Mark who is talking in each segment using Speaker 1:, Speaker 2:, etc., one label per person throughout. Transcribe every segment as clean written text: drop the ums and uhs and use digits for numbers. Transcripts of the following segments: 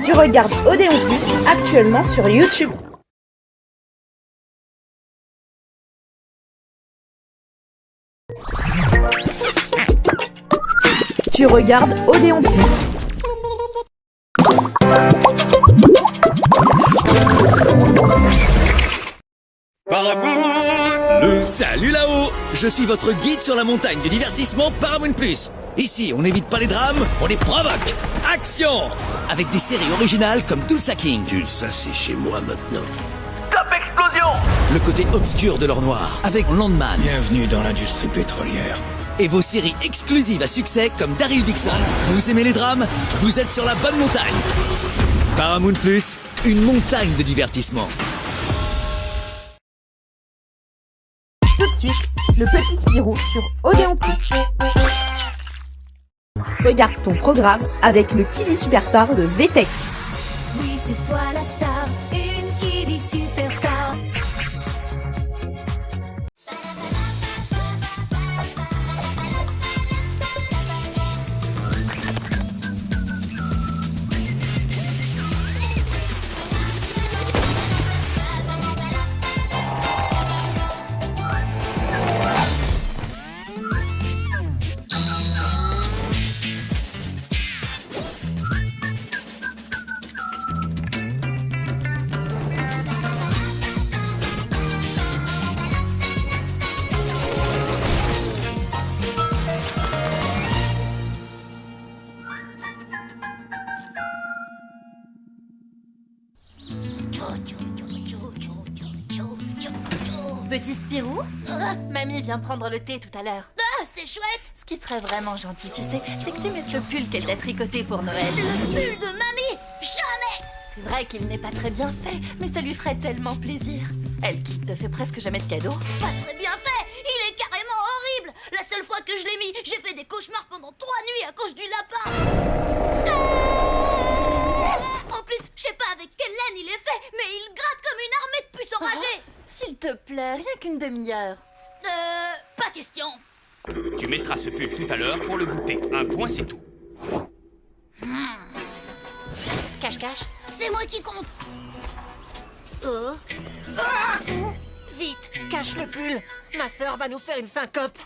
Speaker 1: Tu regardes Odéon Plus actuellement sur YouTube. Tu regardes Odéon Plus.
Speaker 2: Salut là-haut! Je suis votre guide sur la montagne de divertissement Paramount+. Ici, on n'évite pas les drames, on les provoque. Action! Avec des séries originales comme Tulsa King.
Speaker 3: Tulsa, c'est chez moi maintenant.
Speaker 4: Top explosion!
Speaker 2: Le côté obscur de l'or noir, avec Landman.
Speaker 3: Bienvenue dans l'industrie pétrolière.
Speaker 2: Et vos séries exclusives à succès comme Daryl Dixon. Vous aimez les drames? Vous êtes sur la bonne montagne. Paramount+, une montagne de divertissement.
Speaker 1: Tout de suite, le petit Spirou sur Odéon Plus. Regarde ton programme avec le Kiddy Superstar de VTech.
Speaker 5: Oui, c'est toi la star, une Kiddy Superstar.
Speaker 6: Petit Spirou, mamie vient prendre le thé tout à l'heure.
Speaker 7: Ah, c'est chouette!
Speaker 6: Ce qui serait vraiment gentil, tu sais, c'est que tu mettes le pull qu'elle t'a tricoté pour Noël.
Speaker 7: Le pull de mamie! Jamais!
Speaker 6: C'est vrai qu'il n'est pas très bien fait, mais ça lui ferait tellement plaisir. Elle qui te fait presque jamais de cadeaux.
Speaker 7: Pas très bien fait! Il est carrément horrible! La seule fois que je l'ai mis, j'ai fait des cauchemars pendant 3 nuits à cause du lapin! En plus, je sais pas avec quelle laine il est fait, mais il gratte comme une armée de puces enragées!
Speaker 6: S'il te plaît, rien qu'une demi-heure.
Speaker 7: Pas question!
Speaker 4: Tu mettras ce pull tout à l'heure pour le goûter. Un point, c'est tout.
Speaker 6: Cache-cache.
Speaker 7: C'est moi qui compte! Oh?
Speaker 8: Vite, cache le pull. Ma sœur va nous faire une syncope.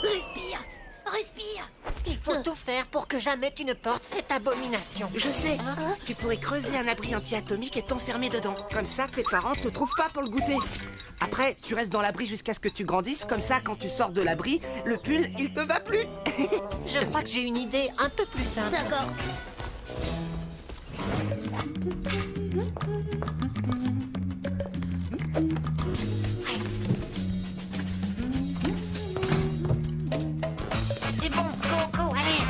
Speaker 7: Respire! Respire!
Speaker 8: Il faut tout faire pour que jamais tu ne portes cette abomination.
Speaker 9: Je sais, tu pourrais creuser un abri anti-atomique et t'enfermer dedans. Comme ça, tes parents te trouvent pas pour le goûter. Après, tu restes dans l'abri jusqu'à ce que tu grandisses. Comme ça, quand tu sors de l'abri, le pull, il te va plus.
Speaker 8: Je crois que j'ai une idée un peu plus simple.
Speaker 7: D'accord.
Speaker 8: C'est bon, go, go, allez.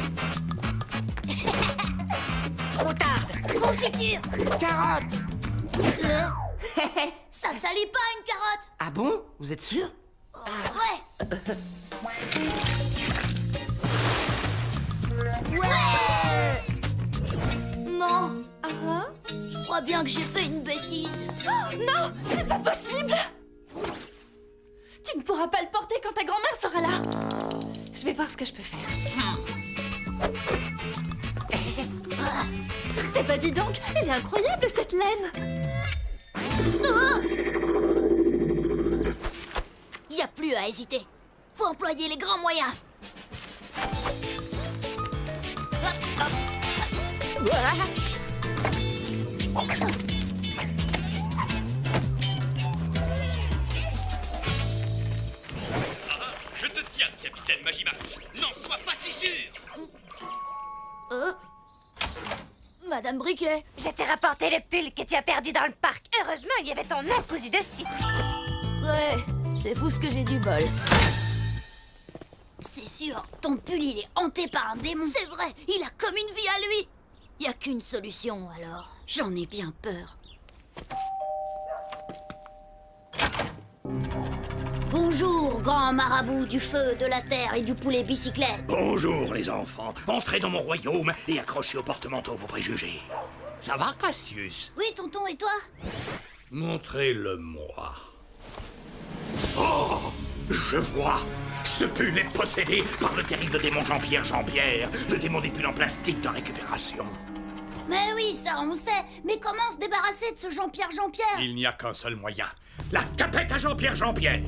Speaker 8: Moutarde.
Speaker 7: Confiture!
Speaker 9: Carotte!
Speaker 7: Ça salit pas une carotte!
Speaker 9: Ah bon? Vous êtes sûr?
Speaker 7: Ouais! Non! Je crois bien que j'ai fait une bêtise.
Speaker 6: Non, c'est pas possible! Tu ne pourras pas le porter quand ta grand-mère sera là. Je vais voir ce que je peux faire. Eh ben dis donc, elle est incroyable cette laine.
Speaker 7: Y a plus à hésiter. Faut employer les grands moyens.
Speaker 4: Je te tiens, capitaine Magimax. N'en sois pas si sûr.
Speaker 7: Madame Briquet.
Speaker 5: Je t'ai rapporté le pull que tu as perdu dans le parc. Heureusement, il y avait ton nom cousu dessus.
Speaker 7: Ouais, c'est fou ce que j'ai du bol. C'est sûr, ton pull il est hanté par un démon. C'est vrai, il a comme une vie à lui. Y a qu'une solution alors. J'en ai bien peur. Bonjour, grand marabout du feu, de la terre et du poulet bicyclette.
Speaker 3: Bonjour les enfants, entrez dans mon royaume et accrochez au porte-manteau vos préjugés. Ça va, Cassius?
Speaker 7: Oui, tonton, et toi?
Speaker 3: Montrez-le-moi. Oh, je vois. Ce pull est possédé par le terrible démon Jean-Pierre, le démon des pulls en plastique de récupération.
Speaker 7: Mais oui, ça on sait. Mais comment se débarrasser de ce Jean-Pierre Jean-Pierre?
Speaker 3: Il n'y a qu'un seul moyen. La capette à Jean-Pierre Jean-Pierre.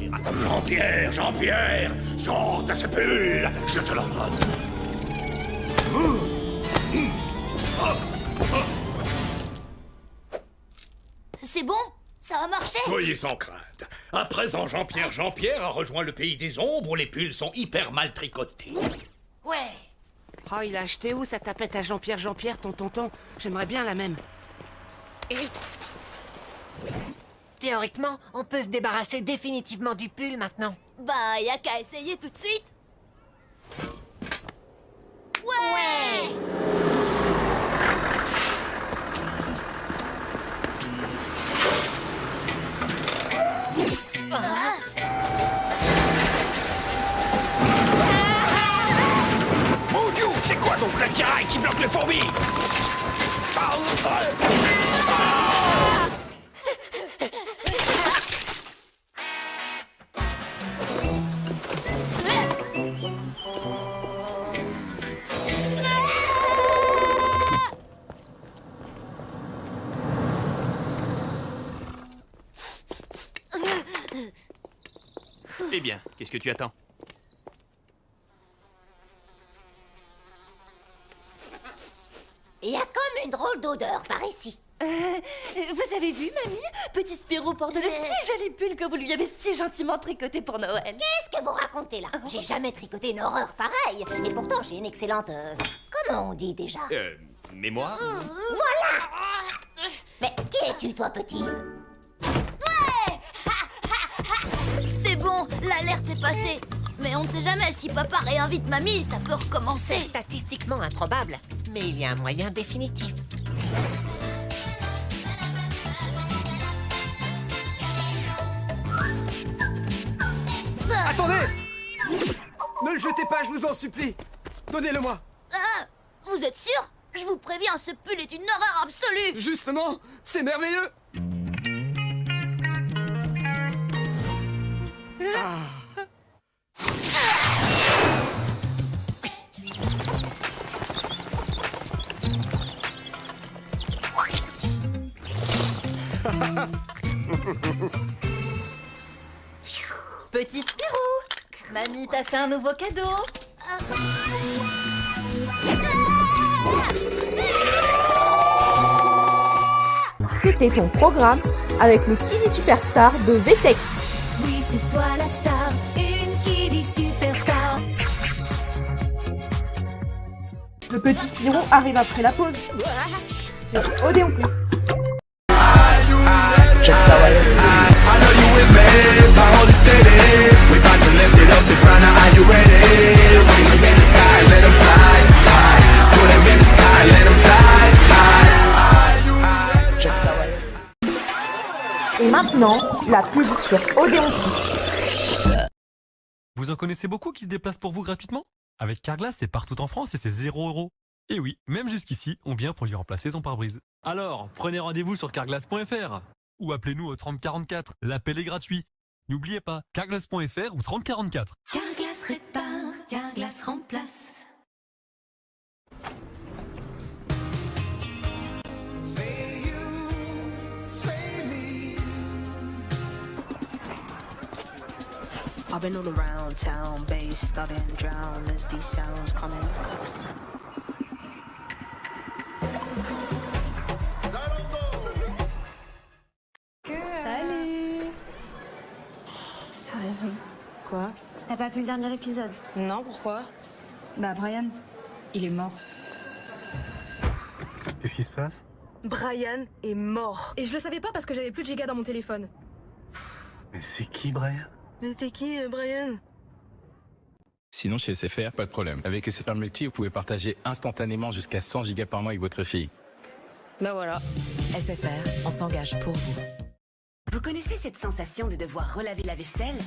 Speaker 3: Jean-Pierre Jean-Pierre, sors de ce pull, je te l'ordonne.
Speaker 7: C'est bon? Ça a marché?
Speaker 3: Soyez sans crainte. À présent, Jean-Pierre Jean-Pierre a rejoint le pays des ombres où les pulls sont hyper mal tricotés.
Speaker 8: Ouais.
Speaker 9: Oh, il a acheté où sa tapette à Jean-Pierre Jean-Pierre, ton tonton? J'aimerais bien la même.
Speaker 8: Et... Théoriquement, on peut se débarrasser définitivement du pull maintenant.
Speaker 7: Bah, y a qu'à essayer tout de suite. Ouais!
Speaker 3: Mon Dieu, c'est quoi donc la tiraille qui bloque les fourmis?
Speaker 4: Eh bien, qu'est-ce que tu attends?
Speaker 7: Il y a comme une drôle d'odeur par ici.
Speaker 6: Vous avez vu, mamie? Petit Spirou porte le si joli pull que vous lui avez si gentiment tricoté pour Noël.
Speaker 7: Qu'est-ce que vous racontez là? J'ai jamais tricoté une horreur pareille. Et pourtant, j'ai une excellente... comment on dit déjà?
Speaker 4: Mémoire?
Speaker 7: Voilà! Mais qui es-tu, toi, petit? Ouais! C'est bon, l'alerte est passée. Mais on ne sait jamais, si papa réinvite mamie, ça peut recommencer.
Speaker 8: C'est statistiquement improbable, mais il y a un moyen définitif.
Speaker 9: Attendez! Ne le jetez pas, je vous en supplie! Donnez-le-moi!
Speaker 7: Ah, vous êtes sûr? Je vous préviens, ce pull est une horreur absolue.
Speaker 9: Justement, c'est merveilleux!
Speaker 6: Petit Spirou, mamie t'a fait un nouveau cadeau.
Speaker 1: C'était ton programme avec le Kiddy Superstar de VTech.
Speaker 5: Oui, c'est toi la star, une Kiddy Superstar.
Speaker 1: Le petit Spirou arrive après la pause. Sur Odéon Plus. Et maintenant, la pub sur Odéon Plus.
Speaker 10: Vous en connaissez beaucoup qui se déplacent pour vous gratuitement? Avec Carglass, c'est partout en France et c'est 0 €. Et oui, même jusqu'ici, on vient pour lui remplacer son pare-brise. Alors, prenez rendez-vous sur carglass.fr ou appelez-nous au 3044. L'appel est gratuit. N'oubliez pas, carglass.fr ou 3044.
Speaker 5: Carglass répare, Carglass remplace.
Speaker 11: I've been all around town, bass starting to drown as these sounds come in.
Speaker 12: Salut.
Speaker 11: Sérieusement? Quoi?
Speaker 12: T'as pas vu le dernier épisode?
Speaker 11: Non, pourquoi? Bah Brian, il est mort.
Speaker 10: Qu'est-ce qui se passe?
Speaker 11: Brian est mort. Et je le savais pas parce que j'avais plus de giga dans mon téléphone.
Speaker 10: Mais c'est qui, Brian?
Speaker 11: Mais c'est qui, Brian?
Speaker 13: Sinon, chez SFR, pas de problème. Avec SFR Multi, vous pouvez partager instantanément jusqu'à 100 gigas par mois avec votre fille.
Speaker 11: Bah voilà.
Speaker 14: SFR, on s'engage pour vous. Vous connaissez cette sensation de devoir relaver la vaisselle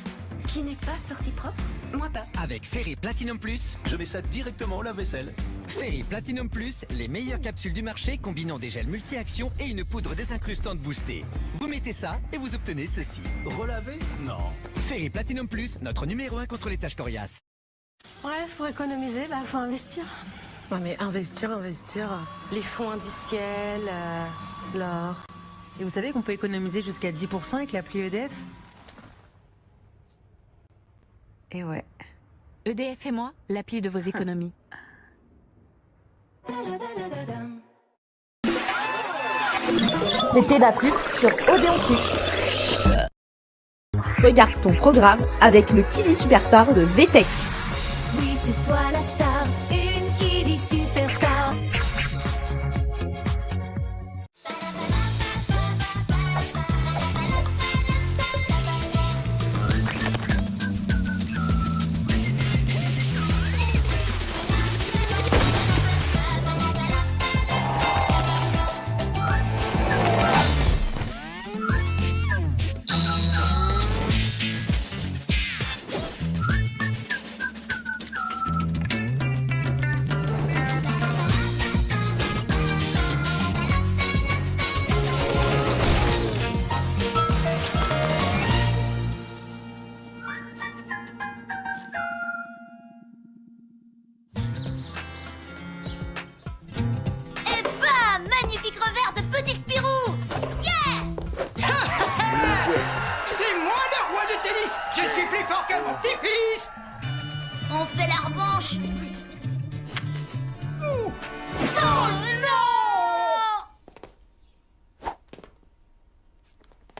Speaker 14: qui n'est pas sortie propre? Moi pas.
Speaker 2: Avec Ferry Platinum Plus, je mets ça directement au lave-vaisselle. Ferry Platinum Plus, les meilleures capsules du marché combinant des gels multi-actions et une poudre désincrustante boostée. Vous mettez ça et vous obtenez ceci. Relaver? Non. Ferry Platinum Plus, notre numéro 1 contre les taches coriaces.
Speaker 11: Bref, pour économiser, bah faut investir. Ouais, mais investir. Les fonds indiciels, l'or. Et vous savez qu'on peut économiser jusqu'à 10% avec l'appli EDF? Et ouais.
Speaker 14: EDF et moi, l'appli de vos économies.
Speaker 1: C'était la pub sur Odéon Plus. Regarde ton programme avec le Kiddy Superstar de VTech.
Speaker 5: Oui, c'est toi la star, une Kiddy Superstar.
Speaker 7: Et bam! Magnifique revers de Petit Spirou! Yeah!
Speaker 12: C'est moi le roi de tennis! Je suis plus fort que mon petit-fils!
Speaker 7: On fait la revanche! Oh non!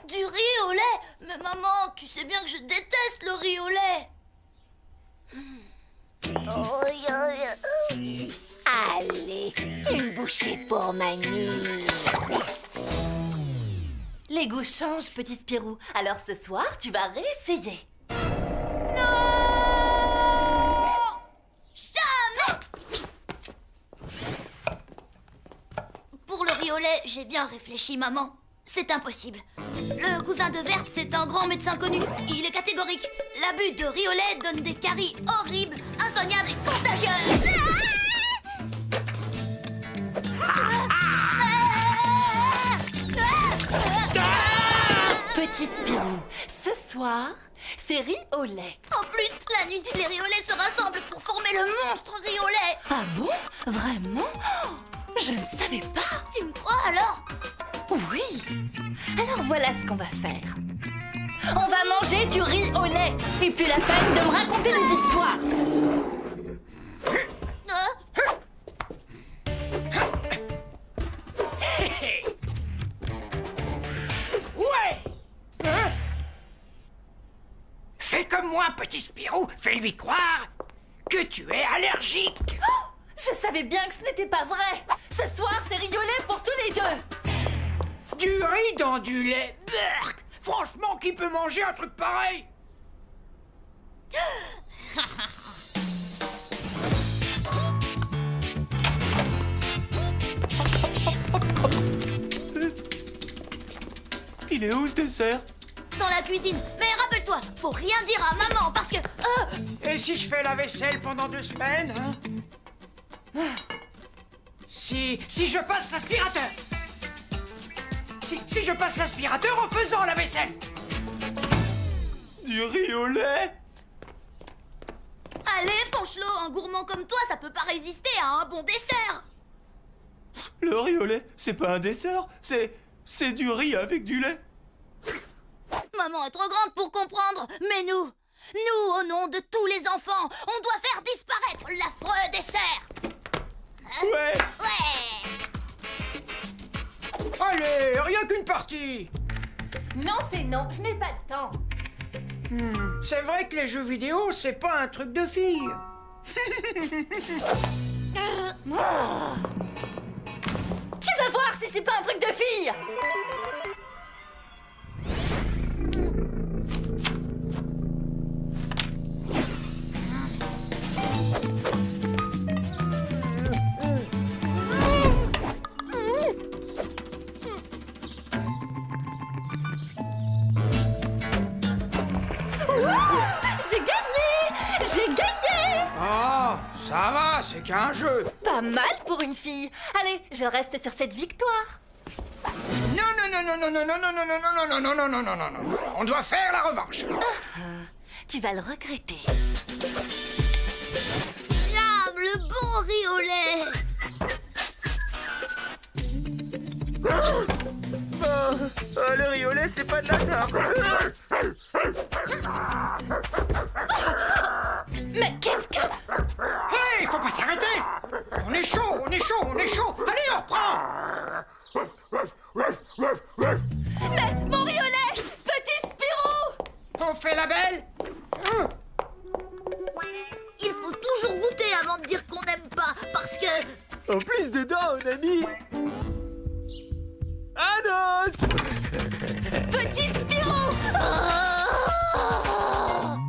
Speaker 7: Du riz au lait? Mais maman, tu sais bien que je déteste le riz au lait!
Speaker 6: Allez, une bouchée pour mamie. Les goûts changent, petit Spirou. Alors ce soir, tu vas réessayer.
Speaker 7: Jamais! Pour le riz au lait, j'ai bien réfléchi, maman. C'est impossible. Le cousin de Verte, c'est un grand médecin connu. Il est catégorique. L'abus de riz au lait donne des caries horribles, insognables et contagieuses.
Speaker 6: Petit Spirou, ce soir, c'est riz au lait.
Speaker 7: En plus, la nuit, les riz au lait se rassemblent pour former le monstre riz au lait.
Speaker 6: Ah bon? Vraiment? Oh, je ne savais pas.
Speaker 7: Tu me crois alors?
Speaker 6: Oui. Alors voilà ce qu'on va faire. On va manger du riz au lait. Et plus la peine de me raconter des histoires.
Speaker 12: Ouais! Hein? Fais comme moi, petit Spirou. Fais-lui croire que tu es allergique.
Speaker 6: Oh, je savais bien que ce n'était pas vrai. Ce soir, c'est riz au lait pour tous les deux.
Speaker 12: Du riz dans du lait. Berk. Franchement, qui peut manger un truc pareil?
Speaker 15: Il est où ce dessert?
Speaker 7: Dans la cuisine. Mais rappelle-toi, faut rien dire à maman parce que...
Speaker 12: Et si je fais la vaisselle pendant 2 semaines, hein? Si je passe l'aspirateur? Si je passe l'aspirateur en faisant la vaisselle?
Speaker 15: Du riz au lait?
Speaker 7: Allez, Panchelot, un gourmand comme toi, ça peut pas résister à un bon dessert.
Speaker 15: Le riz au lait, c'est pas un dessert, c'est du riz avec du lait.
Speaker 7: Maman est trop grande pour comprendre, mais nous, au nom de tous les enfants, on doit faire disparaître l'affreux dessert.
Speaker 15: Ouais.
Speaker 7: Ouais.
Speaker 12: Allez, rien qu'une partie.
Speaker 6: Non, c'est non, je n'ai pas le temps.
Speaker 12: C'est vrai que les jeux vidéo, c'est pas un truc de fille.
Speaker 6: Tu vas voir si c'est pas un truc de fille. J'ai gagné!
Speaker 12: Oh, ça va, c'est qu'un jeu.
Speaker 6: Pas mal pour une fille. Allez, je reste sur cette victoire.
Speaker 12: Non. On doit faire la revanche.
Speaker 6: Tu vas le regretter.
Speaker 7: Là, le bon riz au lait.
Speaker 15: Le riz au lait, c'est pas de la tarte.
Speaker 6: Mais qu'est-ce que...
Speaker 12: Hey, faut pas s'arrêter. On est chaud, on est chaud, on est chaud. Allez, on reprend.
Speaker 6: Mais mon riz au lait, petit Spirou.
Speaker 12: On fait la belle.
Speaker 7: Il faut toujours goûter avant de dire qu'on n'aime pas, parce que...
Speaker 15: En plus, dedans, on a mis... Anos.
Speaker 6: Petit Spirou.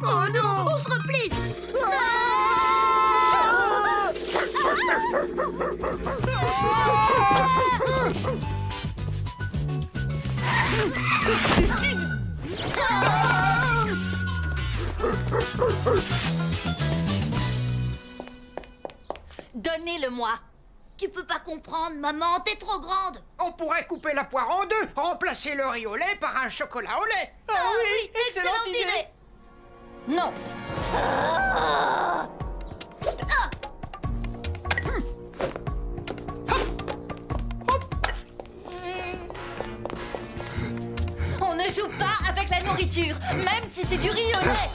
Speaker 7: Oh non, on se replie.
Speaker 6: Donnez-le-moi.
Speaker 7: Tu peux pas comprendre, maman, t'es trop grande.
Speaker 12: On pourrait couper la poire en deux, remplacer le riz au lait par un chocolat au lait.
Speaker 6: Ah oui, excellente idée. Non. On ne joue pas avec la nourriture, même si c'est du riz au lait.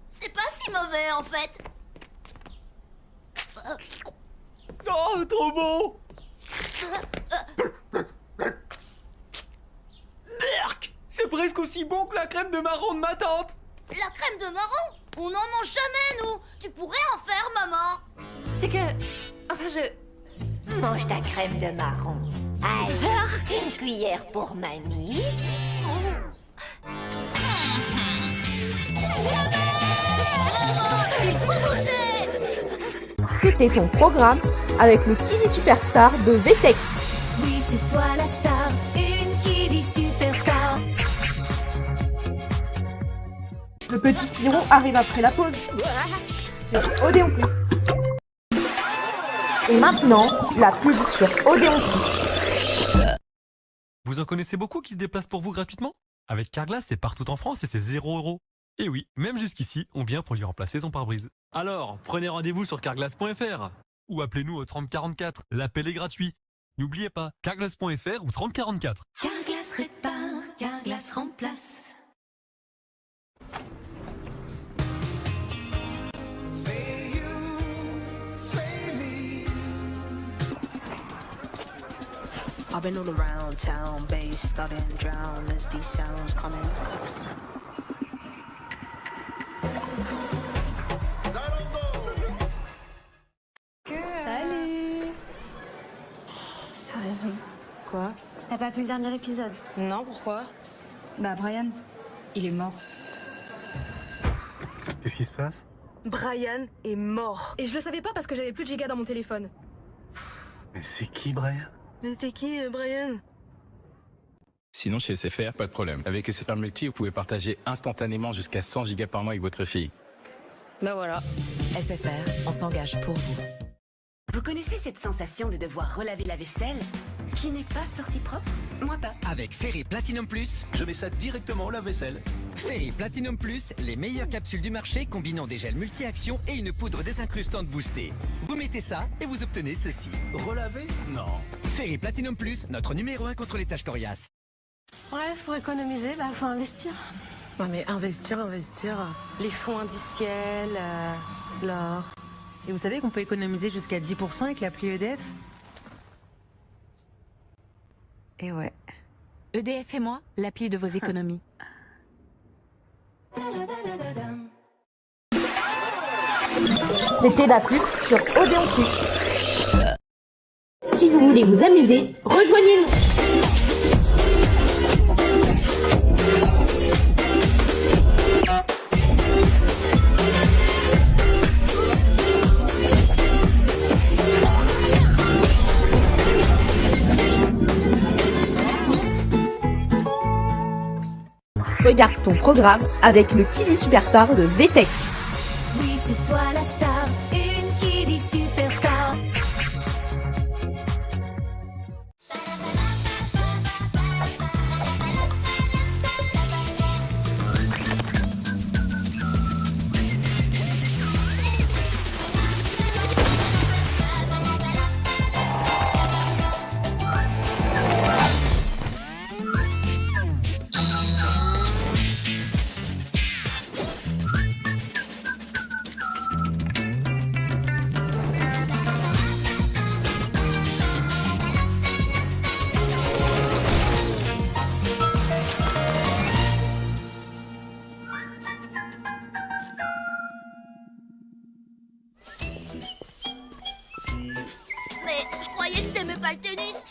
Speaker 7: C'est pas si mauvais en fait.
Speaker 15: Oh, trop bon.
Speaker 12: Berk.
Speaker 15: C'est presque aussi bon que la crème de marron de ma tante.
Speaker 7: La crème de marron? On n'en mange jamais, nous. Tu pourrais en faire, maman.
Speaker 6: C'est que... Enfin,
Speaker 16: Mange ta crème de marron. Allez, une cuillère pour mamie.
Speaker 7: Il faut goûter.
Speaker 1: C'était ton programme avec le Kiddy Superstar de VTech.
Speaker 5: Oui, c'est toi la star, une Kiddy Superstar.
Speaker 1: Le petit Spirou arrive après la pause sur Odéon Plus. Et maintenant, la pub sur Odéon Plus.
Speaker 10: Vous en connaissez beaucoup qui se déplacent pour vous gratuitement? Avec Carglass, c'est partout en France et c'est 0 €. Et oui, même jusqu'ici, on vient pour lui remplacer son pare-brise. Alors, prenez rendez-vous sur carglass.fr ou appelez-nous au 3044. L'appel est gratuit. N'oubliez pas, carglass.fr ou 3044.
Speaker 14: Carglass répare, Carglass remplace.
Speaker 11: I've been all around town, bass starting to drown as these sounds come in.
Speaker 17: Salut. Sérieusement.
Speaker 11: Quoi?
Speaker 17: T'as pas vu le dernier épisode?
Speaker 11: Non, pourquoi?
Speaker 17: Bah Brian, il est mort.
Speaker 10: Qu'est-ce qui se passe?
Speaker 11: Brian est mort. Et je le savais pas parce que j'avais plus de giga dans mon téléphone.
Speaker 10: Mais c'est qui, Brian?
Speaker 11: Mais c'est qui, Brian?
Speaker 13: Sinon, chez SFR, pas de problème. Avec SFR Multi, vous pouvez partager instantanément jusqu'à 100 gigas par mois avec votre fille.
Speaker 11: Ben voilà.
Speaker 14: SFR, on s'engage pour vous. Vous connaissez cette sensation de devoir relaver la vaisselle qui n'est pas sortie propre? Moi pas.
Speaker 2: Avec Ferré Platinum Plus, je mets ça directement au lave-vaisselle. Ferré Platinum Plus, les meilleures capsules du marché combinant des gels multi-actions et une poudre désincrustante boostée. Vous mettez ça et vous obtenez ceci. Relaver? Non. Ferré Platinum Plus, notre numéro 1 contre les taches coriaces.
Speaker 11: Ouais, pour économiser, bah faut investir. Ouais, mais investir. Les fonds indiciels, l'or. Et vous savez qu'on peut économiser jusqu'à 10% avec l'appli EDF? Et ouais.
Speaker 14: EDF et moi, l'appli de vos économies.
Speaker 1: C'était la pub sur Odéon Plus. Si vous voulez vous amuser, rejoignez-nous. Regarde ton programme avec le Kiddy Superstar de VTech.
Speaker 5: Oui, c'est toi la star, une Kiddy Superstar.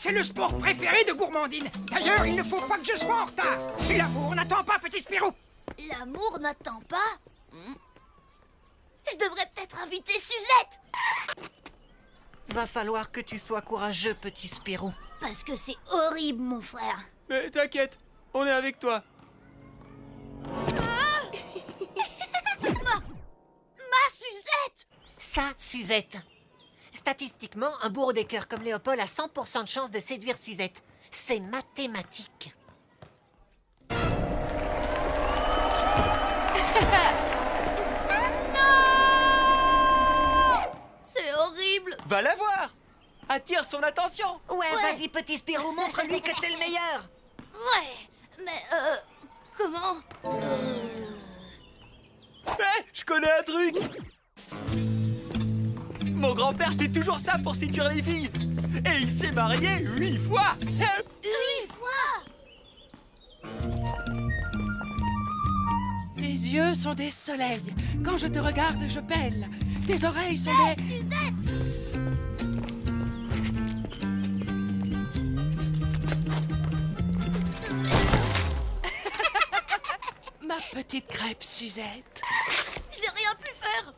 Speaker 12: c'est le sport préféré de Gourmandine. D'ailleurs, il ne faut pas que je sois en retard. L'amour n'attend pas, petit Spirou.
Speaker 7: L'amour n'attend pas? Je devrais peut-être inviter Suzette.
Speaker 8: Va falloir que tu sois courageux, petit Spirou.
Speaker 7: Parce que c'est horrible, mon frère.
Speaker 15: Mais t'inquiète, on est avec toi.
Speaker 7: Ma Suzette!
Speaker 8: Ça, Suzette. Statistiquement, un bourreau des cœurs comme Léopold a 100% de chance de séduire Suzette. C'est mathématique.
Speaker 7: C'est horrible.
Speaker 15: Va la voir. Attire son attention.
Speaker 8: Ouais, vas-y, petit Spirou, montre-lui que t'es le meilleur.
Speaker 7: Ouais, mais comment?
Speaker 15: Je connais un truc. Mon grand-père fait toujours ça pour séduire les filles. Et il s'est marié 8 fois.
Speaker 7: 8 fois?
Speaker 12: Tes yeux sont des soleils. Quand je te regarde, je pèle. Tes oreilles sont des...
Speaker 7: Suzette!
Speaker 12: Ma petite crêpe, Suzette.
Speaker 7: J'ai rien pu faire.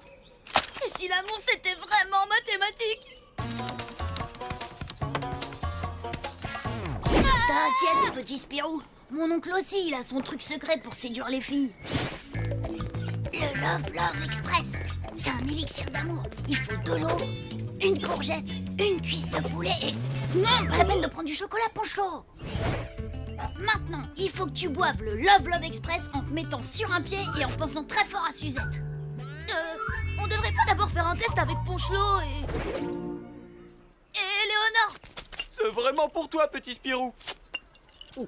Speaker 7: Et si l'amour c'était vraiment mathématique? T'inquiète, petit Spirou. Mon oncle aussi, il a son truc secret pour séduire les filles. Le Love Express. C'est un élixir d'amour. Il faut de l'eau, une courgette, une cuisse de poulet et... Non, pas la peine de prendre du chocolat Ponchlo. Maintenant, il faut que tu boives le Love Express en te mettant sur un pied et en pensant très fort à Suzette. On devrait pas d'abord faire un test avec Ponchlo et Léonore.
Speaker 15: C'est vraiment pour toi, petit Spirou.
Speaker 7: Ben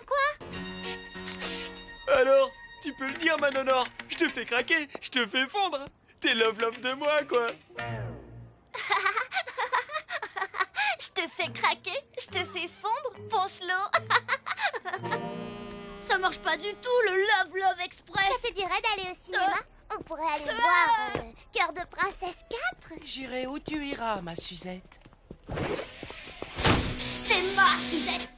Speaker 7: quoi?
Speaker 15: Alors, tu peux le dire, Manonor. Je te fais craquer, je te fais fondre. T'es love de moi, quoi.
Speaker 7: Je te fais craquer, je te fais fondre, Ponchlo. Ça marche pas du tout, le Love Express.
Speaker 18: Ça te dirait d'aller au cinéma? On pourrait aller voir Cœur de Princesse 4.
Speaker 12: J'irai où tu iras, ma Suzette.
Speaker 7: C'est ma Suzette.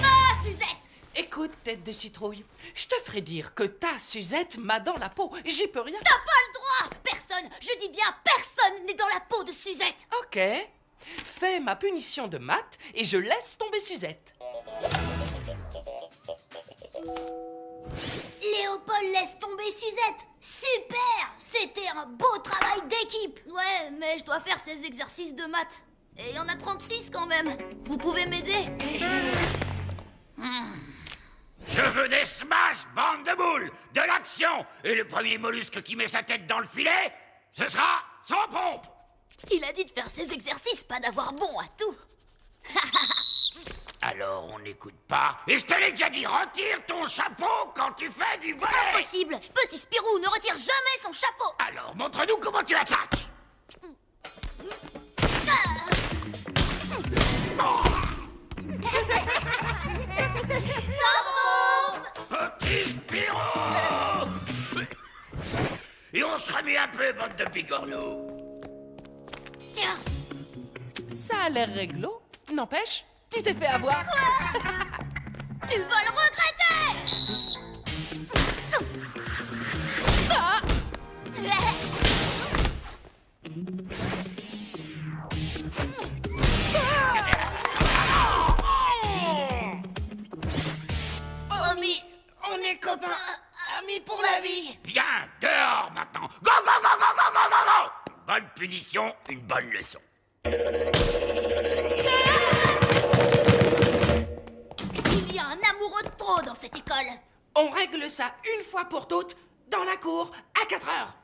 Speaker 7: Ma Suzette.
Speaker 12: Écoute, tête de citrouille, je te ferai dire que ta Suzette m'a dans la peau. J'y peux rien.
Speaker 7: T'as pas le droit. Personne, je dis bien personne n'est dans la peau de Suzette.
Speaker 12: Ok. Fais ma punition de maths et je laisse tomber Suzette.
Speaker 7: Léopold laisse tomber Suzette. Super. C'était un beau travail d'équipe. Ouais, mais je dois faire ces exercices de maths. Et il y en a 36 quand même. Vous pouvez m'aider?
Speaker 3: Je veux des smash, bande de boules, de l'action. Et le premier mollusque qui met sa tête dans le filet, ce sera sans pompe.
Speaker 7: Il a dit de faire ses exercices, pas d'avoir bon à tout.
Speaker 3: Alors on n'écoute pas. Et je te l'ai déjà dit, retire ton chapeau quand tu fais du volley.
Speaker 7: Impossible. Petit Spirou ne retire jamais son chapeau.
Speaker 3: Alors montre-nous comment tu attaques. Petit Spirou. Et on se remet un peu, bande de bigorneaux.
Speaker 7: Tiens.
Speaker 12: Ça a l'air réglo. N'empêche, tu t'es fait avoir.
Speaker 7: Tu vas le regretter.
Speaker 12: Ah.
Speaker 7: Promis, on est copains, amis pour la vie.
Speaker 3: Bien, dehors maintenant. Go, go, go, go, go, go, go, go. Bonne punition, une bonne leçon.
Speaker 7: Il y a un amoureux de trop dans cette école.
Speaker 12: On règle ça une fois pour toutes, dans la cour, à 4 heures.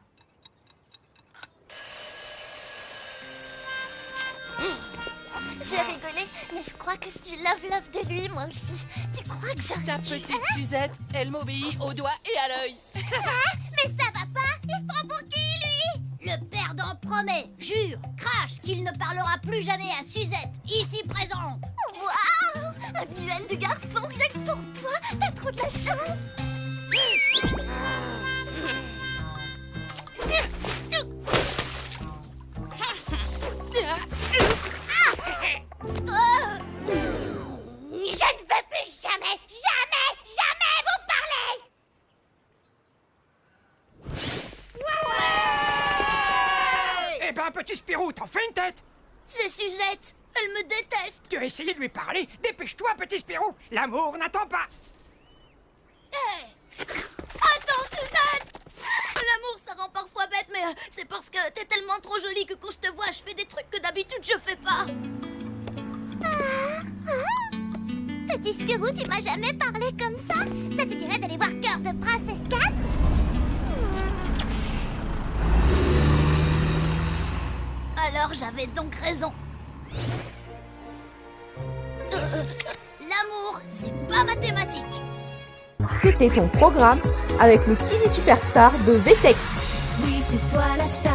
Speaker 18: J'ai rigolé, mais je crois que je suis love de lui, moi aussi. Tu crois que j'arrive?
Speaker 12: Ta petite Suzette, elle m'obéit au doigt et à l'œil.
Speaker 18: Mais ça va pas? Il se prend pour qui, lui?
Speaker 7: Le perdant promet, jure, crache qu'il ne parlera plus jamais à Suzette, ici présente.
Speaker 18: Waouh! Un duel de garçons rien que pour toi. T'as trop de la chance.
Speaker 12: Eh ben, petit Spirou, t'en fais une tête.
Speaker 7: C'est Suzette. Elle me déteste.
Speaker 12: Tu as essayé de lui parler? Dépêche-toi, petit Spirou. L'amour n'attend pas.
Speaker 7: Hé! Attends, Suzette! L'amour, ça rend parfois bête, mais c'est parce que t'es tellement trop jolie que quand je te vois, je fais des trucs que d'habitude je fais pas.
Speaker 18: Petit Spirou, tu m'as jamais parlé comme ça? Ça te dirait d'aller voir Cœur de Princesse 4?
Speaker 7: Alors j'avais donc raison. L'amour, c'est pas mathématique.
Speaker 1: C'était ton programme avec le Kiddy Superstar de VTech.
Speaker 5: Oui, c'est toi la star.